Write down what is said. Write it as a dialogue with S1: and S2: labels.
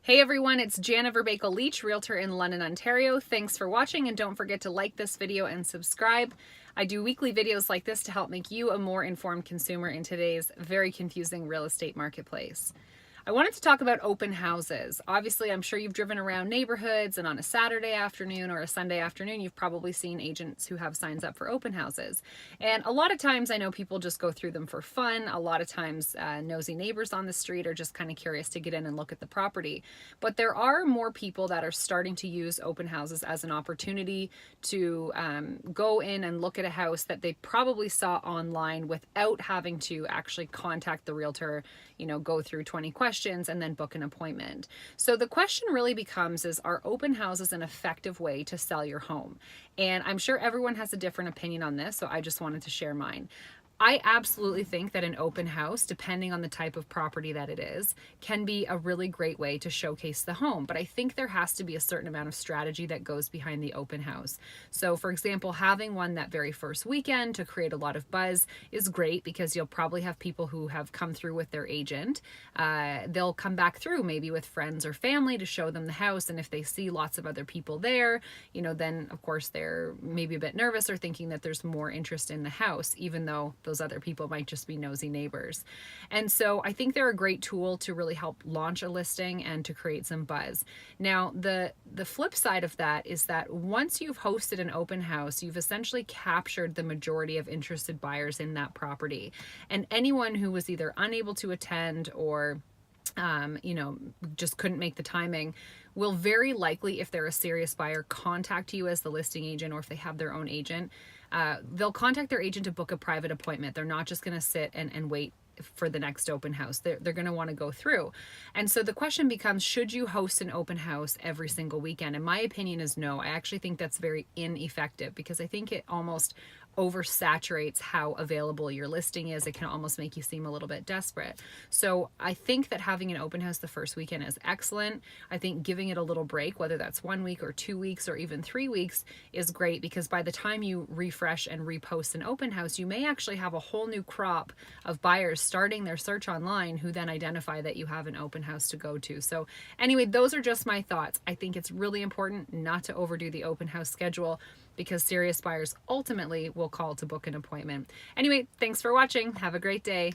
S1: Hey everyone, it's Jana Verbakel Leach, realtor in London, Ontario. Thanks for watching and don't forget to like this video and subscribe. I do weekly videos like this to help make you a more informed consumer in today's very confusing real estate marketplace. I wanted to talk about open houses. Obviously, I'm sure you've driven around neighborhoods and on a Saturday afternoon or a Sunday afternoon, you've probably seen agents who have signs up for open houses. And a lot of times I know people just go through them for fun. A lot of times nosy neighbors on the street are just kind of curious to get in and look at the property. But there are more people that are starting to use open houses as an opportunity to go in and look at a house that they probably saw online without having to actually contact the realtor, go through 20 questions and then book an appointment. So the question really becomes are open houses an effective way to sell your home? And I'm sure everyone has a different opinion on this, so I just wanted to share mine. I absolutely think that an open house, depending on the type of property that it is, can be a really great way to showcase the home. But I think there has to be a certain amount of strategy that goes behind the open house. So for example, having one that very first weekend to create a lot of buzz is great because you'll probably have people who have come through with their agent. They'll come back through maybe with friends or family to show them the house. And if they see lots of other people there, then of course they're maybe a bit nervous or thinking that there's more interest in the house, even though those other people might just be nosy neighbors. And so I think they're a great tool to really help launch a listing and to create some buzz. Now, the flip side of that is that once you've hosted an open house, you've essentially captured the majority of interested buyers in that property. And anyone who was either unable to attend or just couldn't make the timing will very likely, if they're a serious buyer, contact you as the listing agent, or if they have their own agent, they'll contact their agent to book a private appointment. They're not just going to sit and wait for the next open house. They're going to want to go through. And so the question becomes, should you host an open house every single weekend? And my opinion is no. I actually think that's very ineffective because I think it almost oversaturates how available your listing is. It can almost make you seem a little bit desperate. So I think that having an open house the first weekend is excellent. I think giving it a little break, whether that's 1 week or 2 weeks or even 3 weeks, is great because by the time you refresh and repost an open house, you may actually have a whole new crop of buyers starting their search online who then identify that you have an open house to go to. So anyway, those are just my thoughts. I think it's really important not to overdo the open house schedule because serious buyers ultimately will call to book an appointment. Anyway, thanks for watching. Have a great day.